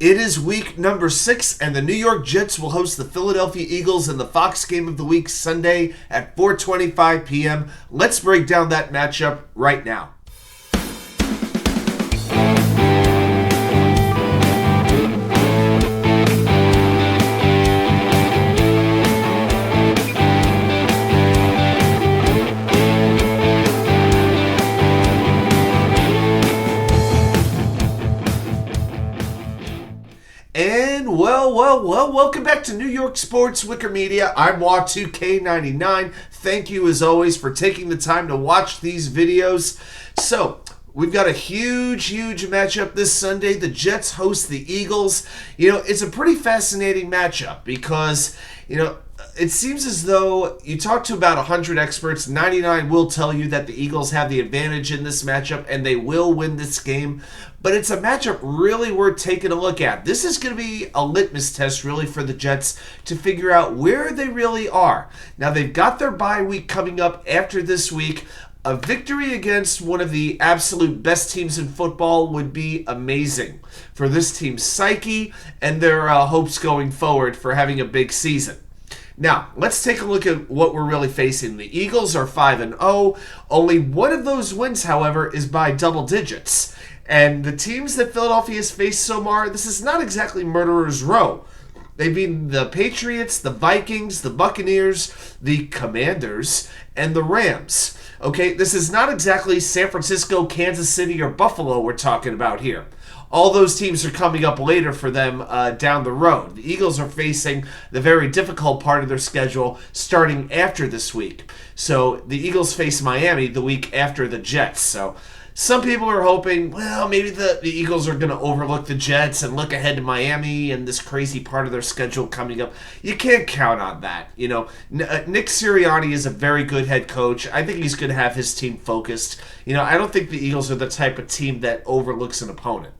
It is week number 6, and the New York Jets will host the Philadelphia Eagles in the Fox Game of the Week Sunday at 4:25 p.m. Let's break down that matchup right now. And welcome back to New York Sports WickerMedia. I'm Wa2K99. Thank you as always for taking the time to watch these videos. So, we've got a huge matchup this Sunday. The Jets host the Eagles. It's a pretty fascinating matchup because, it seems as though you talk to about 100 experts, 99 will tell you that the Eagles have the advantage in this matchup and they will win this game. But it's a matchup really worth taking a look at. This is going to be a litmus test really for the Jets to figure out where they really are. Now they've got their bye week coming up after this week. A victory against one of the absolute best teams in football would be amazing for this team's psyche and their hopes going forward for having a big season. Now, let's take a look at what we're really facing. The Eagles are 5-0. Only one of those wins, however, is by double digits. And the teams that Philadelphia has faced so far, this is not exactly murderer's row. They've been the Patriots, the Vikings, the Buccaneers, the Commanders, and the Rams. Okay, this is not exactly San Francisco, Kansas City, or Buffalo we're talking about here. All those teams are coming up later for them down the road. The Eagles are facing the very difficult part of their schedule starting after this week. So the Eagles face Miami the week after the Jets. So some people are hoping, well, maybe the Eagles are going to overlook the Jets and look ahead to Miami and this crazy part of their schedule coming up. You can't count on that. Nick Sirianni is a very good head coach. I think he's going to have his team focused. I don't think the Eagles are the type of team that overlooks an opponent.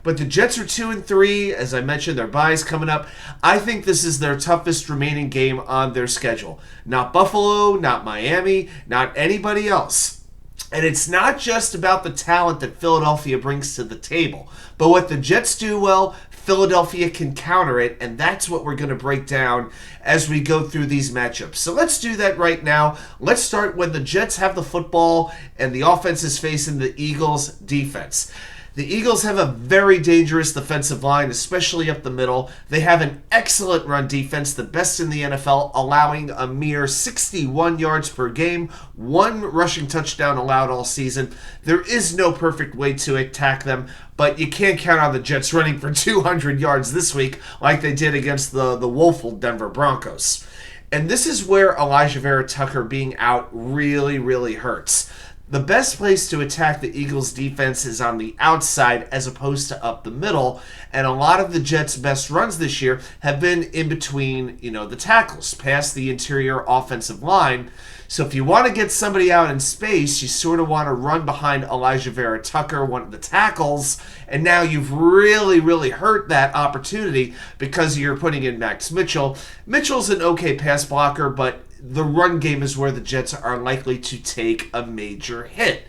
But the Jets are 2-3. As I mentioned, their bye's coming up. I think this is their toughest remaining game on their schedule. Not Buffalo, not Miami, not anybody else. And it's not just about the talent that Philadelphia brings to the table. But what the Jets do well, Philadelphia can counter it, and that's what we're going to break down as we go through these matchups. So let's do that right now. Let's start when the Jets have the football and the offense is facing the Eagles' defense. The Eagles have a very dangerous defensive line, especially up the middle. They have an excellent run defense, the best in the NFL, allowing a mere 61 yards per game, 1 rushing touchdown allowed all season. There is no perfect way to attack them, but you can't count on the Jets running for 200 yards this week like they did against the woeful Denver Broncos. And this is where Alijah Vera-Tucker being out really hurts. The best place to attack the Eagles' defense is on the outside as opposed to up the middle, and a lot of the Jets' best runs this year have been in between, the tackles, past the interior offensive line. So if you want to get somebody out in space, you sort of want to run behind Alijah Vera-Tucker, one of the tackles, and now you've really hurt that opportunity because you're putting in Max Mitchell. Mitchell's an okay pass blocker, but the run game is where the Jets are likely to take a major hit.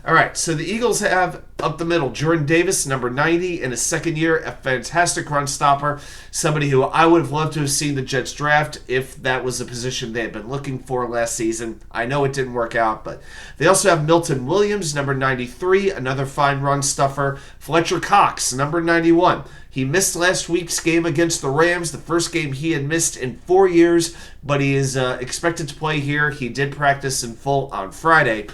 All right, so the Eagles have up the middle Jordan Davis, number 90, in his second year, a fantastic run stopper, somebody who I would have loved to have seen the Jets draft if that was a position they had been looking for last season. I know it didn't work out, but they also have Miltonwilliams, number 93, another fine run stuffer, fletchercox, number 91. He missed last week's game against the Rams, the first game he had missed in 4 years, but he is expected to play here. He did practice in full on Friday.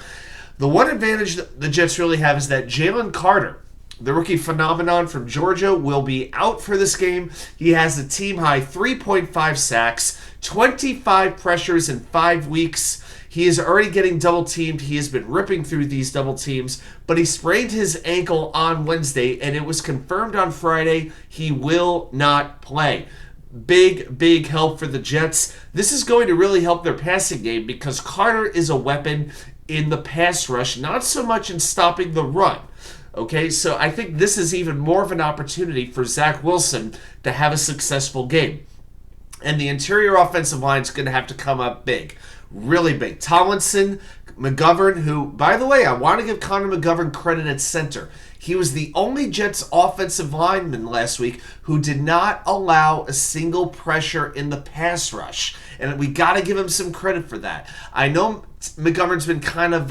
The one advantage that the Jets really have is that Jalencarter, the rookie phenomenon from Georgia, will be out for this game. He has a team-high 3.5 sacks, 25 pressures in 5 weeks. He is already getting double-teamed. He has been ripping through these double teams, but he sprained his ankle on Wednesday, and it was confirmed on Friday he will not play. Big help for the Jets. This is going to really help their passing game because Carter is a weapon in the pass rush, not so much in stopping the run. Okay, so I think this is even more of an opportunity for Zachwilson to have a successful game. And the interior offensive line is going to have to come up big. Really big. Tomlinson, McGovern, who, by the way, I want to give Connor McGovern credit at center. He was the only Jets offensive lineman last week who did not allow a single pressure in the pass rush. And we got to give him some credit for that. I know McGovern's been kind of,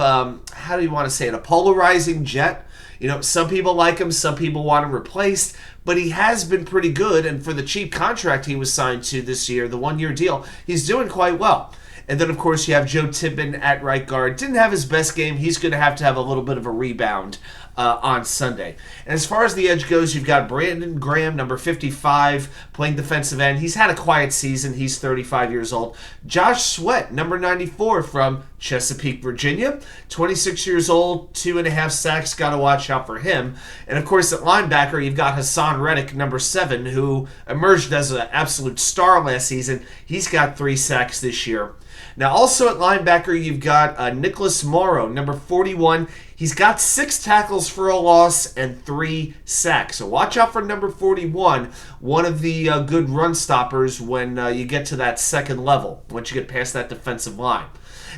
how do you want to say it, a polarizing Jet. You know, some people like him, some people want him replaced, but he has been pretty good, and for the cheap contract he was signed to this year, the one-year deal, he's doing quite well. And then, of course, you have joetippmann at right guard. Didn't have his best game. He's going to have a little bit of a rebound on Sunday. And as far as the edge goes, you've got Brandon Graham, number 55, playing defensive end. He's had a quiet season. He's 35 years old. Josh Sweat, number 94, from Chesapeake, Virginia. 26 years old, 2.5 sacks. Got to watch out for him. And, of course, at linebacker, you've got Hassan Reddick, number 7, who emerged as an absolute star last season. He's got 3 sacks this year. Now, also at linebacker, you've got Nicholasmorrow, number 41. He's got 6 tackles for a loss and 3 sacks. So watch out for number 41, one of the good run stoppers when you get to that second level, once you get past that defensive line.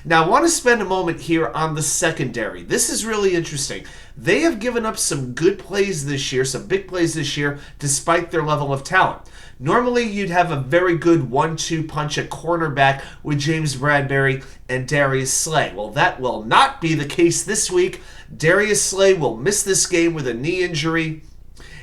Now, I want to spend a moment here on the secondary. This is really interesting. They have given up some good plays this year, some big plays this year, despite their level of talent. Normally, you'd have a very good 1-2 punch at cornerback with James Bradbury and Dariusslay. Well, that will not be the case this week. Dariusslay will miss this game with a knee injury.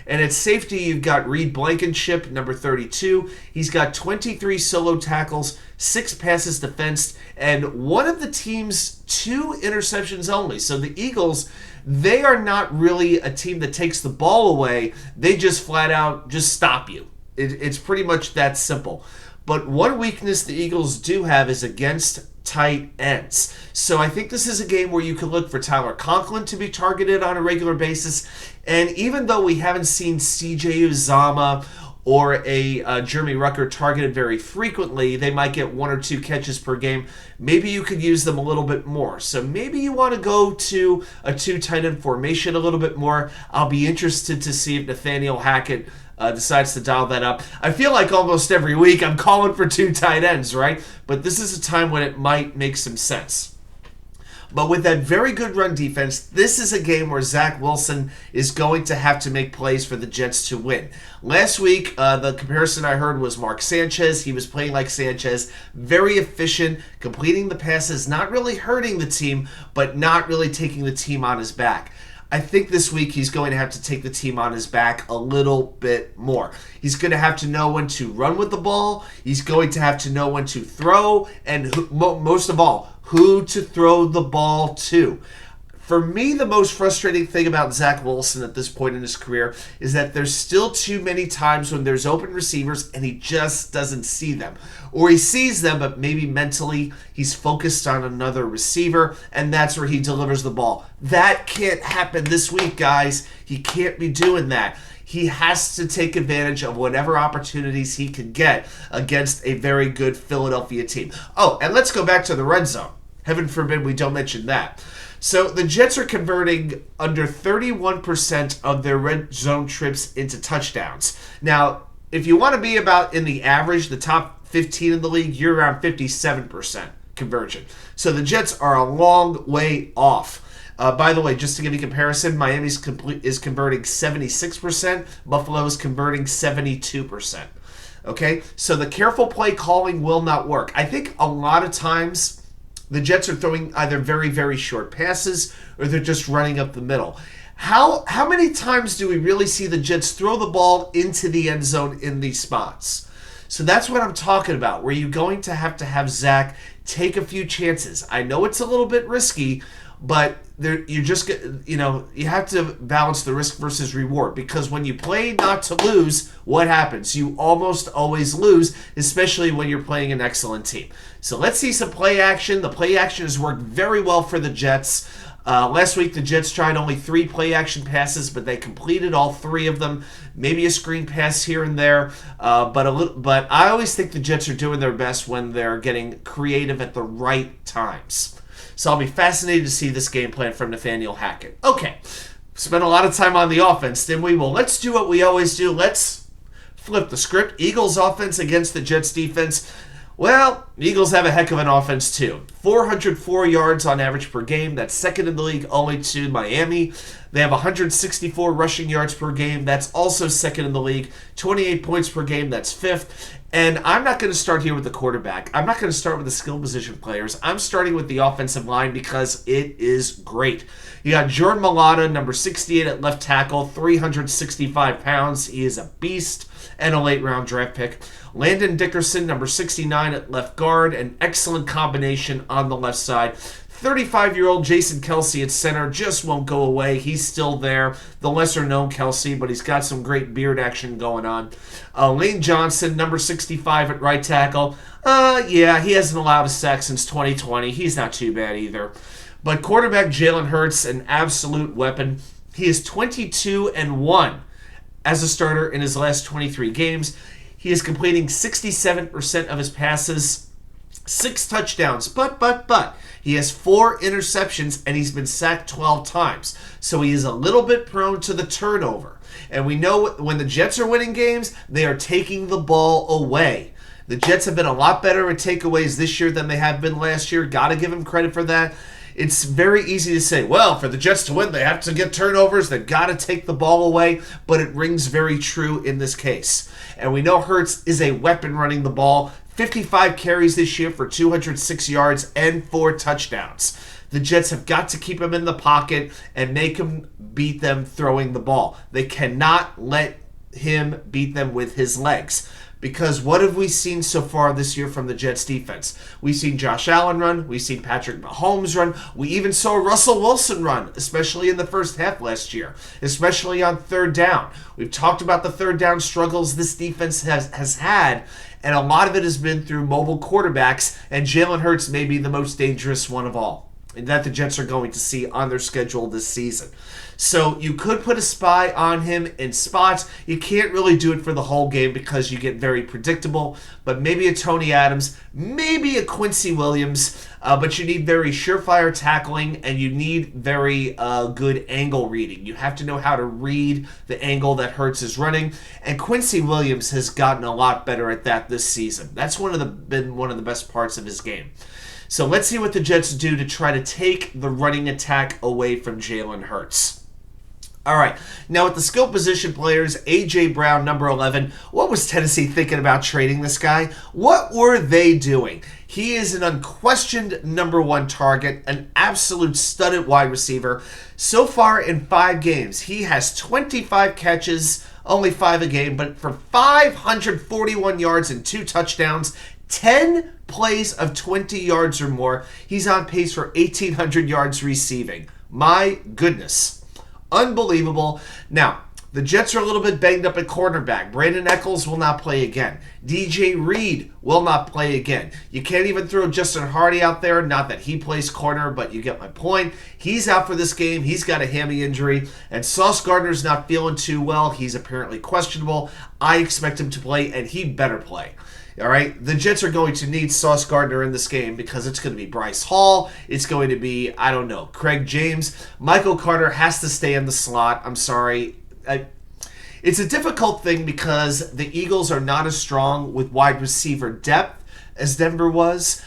And at safety, you've got reedblankenship, number 32. He's got 23 solo tackles, 6 passes defensed, and one of the team's 2 interceptions only. So the Eagles, they are not really a team that takes the ball away. They just flat out just stop you. It's pretty much that simple. But one weakness the Eagles do have is against tight ends. So I think this is a game where you can look for Tyler Conklin to be targeted on a regular basis. And even though we haven't seen C.J. Uzomah or a Jeremy Rucker targeted very frequently, they might get 1 or 2 catches per game. Maybe you could use them a little bit more. So maybe you want to go to a 2 tight end formation a little bit more. I'll be interested to see if Nathaniel Hackett decides to dial that up. I feel like almost every week I'm calling for 2 tight ends, right? But this is a time when it might make some sense. But with that very good run defense, this is a game where Zach Wilson is going to have to make plays for the Jets to win. Last week, the comparison I heard was Mark Sanchez. He was playing like Sanchez, very efficient, completing the passes, not really hurting the team, but not really taking the team on his back. I think this week he's going to have to take the team on his back a little bit more. He's going to have to know when to run with the ball. He's going to have to know when to throw, and most of all, who to throw the ball to. For me, the most frustrating thing about Zach Wilson at this point in his career is that there's still too many times when there's open receivers and he just doesn't see them. Or he sees them, but maybe mentally he's focused on another receiver, and that's where he delivers the ball. That can't happen this week, guys. He can't be doing that. He has to take advantage of whatever opportunities he can get against a very good Philadelphia team. Oh, and let's go back to the red zone. Heaven forbid we don't mention that. So the Jets are converting under 31% of their red zone trips into touchdowns. Now, if you want to be about in the average, the top 15 in the league, you're around 57% conversion. So the Jets are a long way off. By the way, just to give you a comparison, Miami is converting 76%. Buffalo is converting 72%. Okay? So the careful play calling will not work. I think a lot of times the Jets are throwing either very, very short passes or they're just running up the middle. How many times do we really see the Jets throw the ball into the end zone in these spots? So that's what I'm talking about, where you're going to have Zach take a few chances. I know it's a little bit risky, but you have to balance the risk versus reward, because when you play not to lose, what happens? You almost always lose, especially when you're playing an excellent team. So let's see some play action. The play action has worked very well for the Jets. Last week, the Jets tried only 3 play action passes, but they completed all 3 of them. Maybe a screen pass here and there, but I always think the Jets are doing their best when they're getting creative at the right times. So I'll be fascinated to see this game plan from Nathaniel Hackett. Okay, spent a lot of time on the offense, didn't we? Well, let's do what we always do. Let's flip the script. Eagles offense against the Jets defense. Well, the Eagles have a heck of an offense too. 404 yards on average per game. That's second in the league only to Miami. They have 164 rushing yards per game. That's also second in the league. 28 points per game. That's fifth. And I'm not going to start here with the quarterback. I'm not going to start with the skill position players. I'm starting with the offensive line because it is great. You got jordanmailata, number 68 at left tackle, 365 pounds. He is a beast and a late-round draft pick. Landondickerson, number 69 at left guard, an excellent combination on the left side. 35-year-old jasonkelce at center just won't go away. He's still there. The lesser-known Kelce, but he's got some great beard action going on. Lanejohnson, number 65 at right tackle. Yeah, he hasn't allowed a sack since 2020. He's not too bad either. But quarterback Jalenhurts, an absolute weapon. He is 22-1 as a starter in his last 23 games. He is completing 67% of his passes, 6 touchdowns, but he has 4 interceptions, and he's been sacked 12 times. So he is a little bit prone to the turnover. And we know when the Jets are winning games, they are taking the ball away. The Jets have been a lot better at takeaways this year than they have been last year. Got to give them credit for that. It's very easy to say, well, for the Jets to win, they have to get turnovers. They've got to take the ball away. But it rings very true in this case. And we know Hurts is a weapon running the ball. 55 carries this year for 206 yards and 4 touchdowns. The Jets have got to keep him in the pocket and make him beat them throwing the ball. They cannot let him beat them with his legs. Because what have we seen so far this year from the Jets defense? We've seen Josh Allen run. We've seen Patrick Mahomes run. We even saw Russell Wilson run, especially in the first half last year, especially on third down. We've talked about the third down struggles this defense has had, and a lot of it has been through mobile quarterbacks, and Jalen Hurts may be the most dangerous one of all that the Jets are going to see on their schedule this season. So you could put a spy on him in spots. You can't really do it for the whole game because you get very predictable. But maybe a Tony Adams, maybe a Quincywilliams. But you need very surefire tackling, and you need very good angle reading. You have to know how to read the angle that Hurts is running. And Quincywilliams has gotten a lot better at that this season. That's been one of the best parts of his game. So let's see what the Jets do to try to take the running attack away from Jalen Hurts. All right, now with the skill position players, ajbrown, number 11, what was Tennessee thinking about trading this guy? What were they doing? He is an unquestioned number 1 target, an absolute studded wide receiver. So far in 5 games, he has 25 catches, only 5 a game, but for 541 yards and 2 touchdowns, 10 plays of 20 yards or more. He's on pace for 1,800 yards receiving. My goodness. Unbelievable. Now, the Jets are a little bit banged up at cornerback. Brandon Echols will not play again. djreed will not play again. You can't even throw Justin Hardy out there. Not that he plays corner, but you get my point. He's out for this game. He's got a hammy injury. And Saucegardner's not feeling too well. He's apparently questionable. I expect him to play, and he better play. All right, the Jets are going to need Saucegardner in this game because it's going to be Brycehall. It's going to be, I don't know, Craig James. Michael Carter has to stay in the slot. I'm sorry. It's a difficult thing because the Eagles are not as strong with wide receiver depth as Denver was.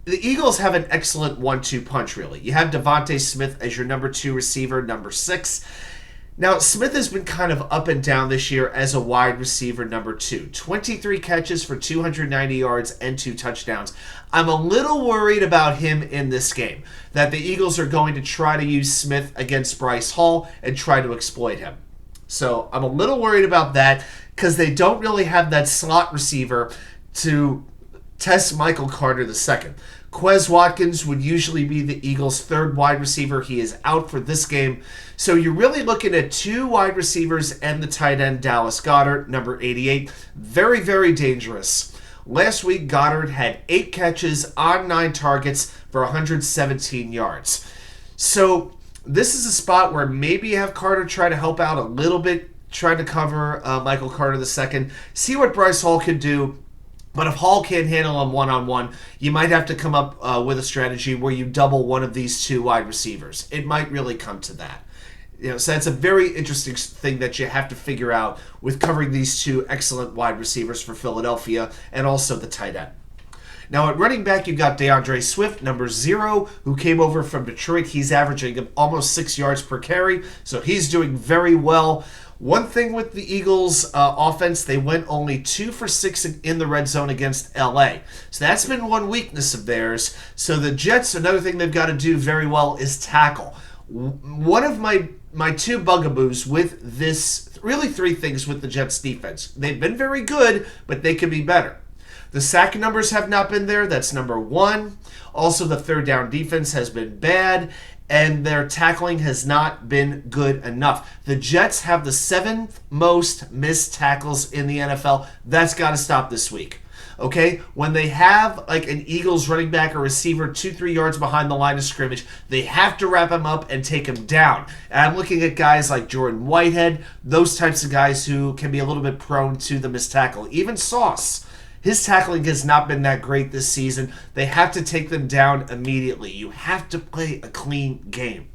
The Eagles have an excellent 1-2 punch, really. You have Devontasmith as your number 2 receiver, number 6. Now, Smith has been kind of up and down this year as a wide receiver number 2. 23 catches for 290 yards and 2 touchdowns. I'm a little worried about him in this game, that the Eagles are going to try to use Smith against Brycehall and try to exploit him. So I'm a little worried about that because they don't really have that slot receiver to test Michael Carter II. Quez Watkins would usually be the Eagles' 3rd wide receiver. He is out for this game. So you're really looking at 2 wide receivers and the tight end, Dallasgoeddert, number 88. Very, very dangerous. Last week, Goddard had 8 catches on 9 targets for 117 yards. So this is a spot where maybe you have Carter try to help out a little bit, trying to cover Michael Carter II. See what Brycehall can do. But if Hall can't handle him one-on-one, you might have to come up with a strategy where you double one of these 2 wide receivers. It might really come to that. So that's a very interesting thing that you have to figure out with covering these 2 excellent wide receivers for Philadelphia and also the tight end. Now at running back, you got DeAndre Swift, number 0, who came over from Detroit. He's averaging almost 6 yards per carry, so he's doing very well. One thing with the Eagles' offense, they went only 2 for 6 in the red zone against LA. So that's been one weakness of theirs. So the Jets, another thing they've got to do very well is tackle. One of my 2 bugaboos with this, really 3 things with the Jets defense. They've been very good, but they could be better. The sack numbers have not been there. That's number 1. Also, the third down defense has been bad, and their tackling has not been good enough. The Jets have the 7th most missed tackles in the NFL. That's got to stop this week. Okay? When they have like an Eagles running back or receiver 2-3 yards behind the line of scrimmage, they have to wrap him up and take him down. And I'm looking at guys like Jordan Whitehead, those types of guys who can be a little bit prone to the missed tackle. Even Sauce. His tackling has not been that great this season. They have to take them down immediately. You have to play a clean game.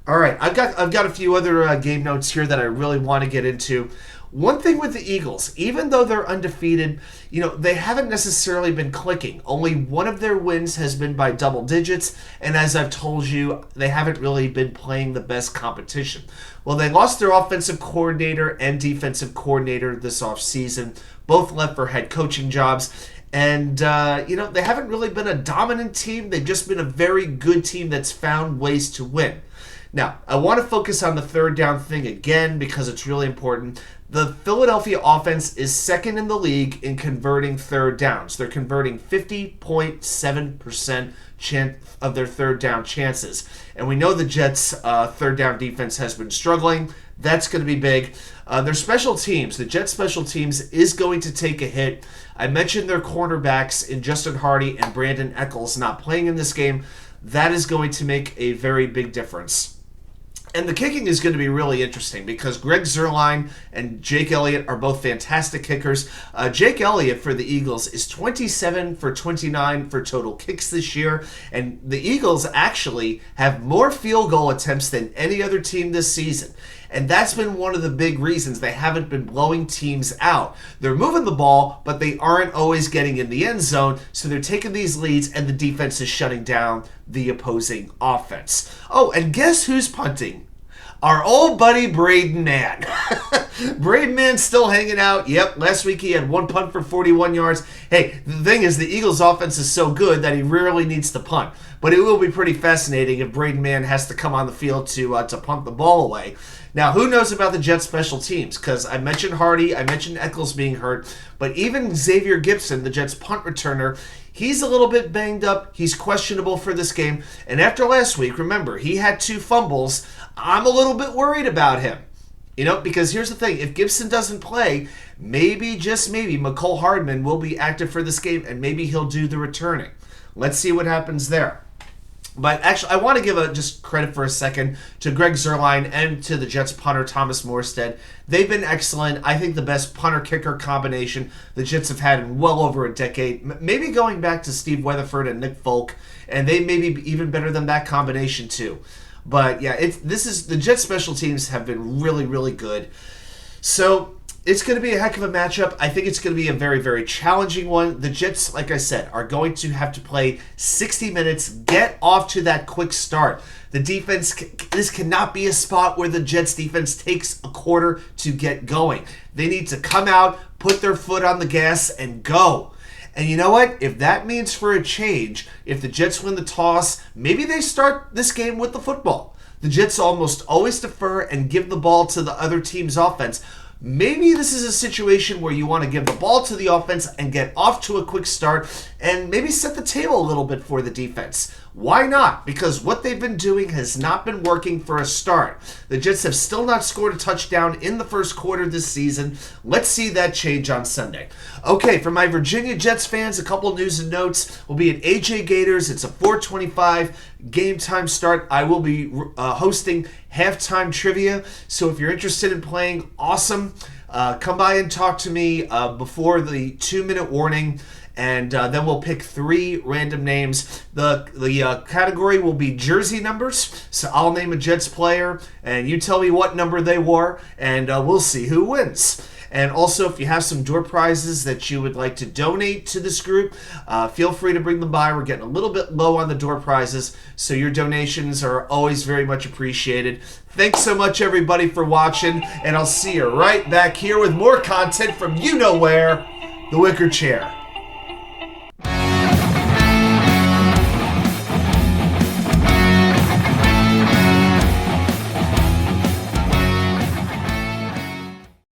All right, I've got a few other game notes here that I really want to get into. One thing with the Eagles, even though they're undefeated, they haven't necessarily been clicking. Only one of their wins has been by double digits, and as I've told you, they haven't really been playing the best competition. Well, they lost their offensive coordinator and defensive coordinator this offseason. Both left for head coaching jobs. And, they haven't really been a dominant team. They've just been a very good team that's found ways to win. Now, I want to focus on the third down thing again because it's really important. The Philadelphia offense is second in the league in converting third downs. They're converting 50.7% of their third down chances. And we know the Jets' third down defense has been struggling. That's going to be big. Their special teams, the Jets' special teams, is going to take a hit. I mentioned their cornerbacks in Justin Hardy and Brandon Eccles not playing in this game. That is going to make a very big difference. And the kicking is going to be really interesting because Greg Zuerlein and Jake Elliott are both fantastic kickers. Jake Elliott for the Eagles is 27 for 29 for total kicks this year. And the Eagles actually have more field goal attempts than any other team this season. And that's been one of the big reasons they haven't been blowing teams out. They're moving the ball, but they aren't always getting in the end zone, so they're taking these leads, and the defense is shutting down the opposing offense. Oh, and guess who's punting? Our old buddy Braden Mann. Braden Mann still hanging out. Yep, last week he had 1 punt for 41 yards. Hey, the thing is, the Eagles' offense is so good that he rarely needs to punt. But it will be pretty fascinating if Braden Mann has to come on the field to punt the ball away. Now, who knows about the Jets' special teams? Because I mentioned Hardy, I mentioned Eccles being hurt, but even Xavier Gipson, the Jets' punt returner, he's a little bit banged up. He's questionable for this game. And after last week, remember, he had 2 fumbles. I'm a little bit worried about him. Because here's the thing. If Gibson doesn't play, maybe, just maybe, McCole Hardman will be active for this game, and maybe he'll do the returning. Let's see what happens there. But actually, I want to give just credit for a second to Greg Zuerlein and to the Jets punter, Thomas Morstead. They've been excellent. I think the best punter-kicker combination the Jets have had in well over a decade. Maybe going back to Steve Weatherford and Nick Folk, and they may be even better than that combination too. But yeah, the Jets special teams have been really, really good. So it's going to be a heck of a matchup. I think it's going to be a very, very challenging one. The Jets, like I said, are going to have to play 60 minutes, get off to that quick start. The defense, this cannot be a spot where the Jets defense takes a quarter to get going. They need to come out, put their foot on the gas, and go. And you know what? If that means for a change, if the Jets win the toss, maybe they start this game with the football. The Jets almost always defer and give the ball to the other team's offense. Maybe this is a situation where you want to give the ball to the offense and get off to a quick start and maybe set the table a little bit for the defense. Why not? Because what they've been doing has not been working for a start. The Jets have still not scored a touchdown in the first quarter this season. Let's see that change on Sunday. Okay, for my Virginia Jets fans, a couple news and notes. We'll be at AJ Gators. It's a 4:25 game time start. I will be hosting halftime trivia. So if you're interested in playing, awesome. Come by and talk to me before the 2-minute warning. And then we'll pick 3 random names. The category will be jersey numbers. So I'll name a Jets player, and you tell me what number they wore, and we'll see who wins. And also, if you have some door prizes that you would like to donate to this group, feel free to bring them by. We're getting a little bit low on the door prizes, so your donations are always very much appreciated. Thanks so much, everybody, for watching, and I'll see you right back here with more content from you know where, the Wicker Chair.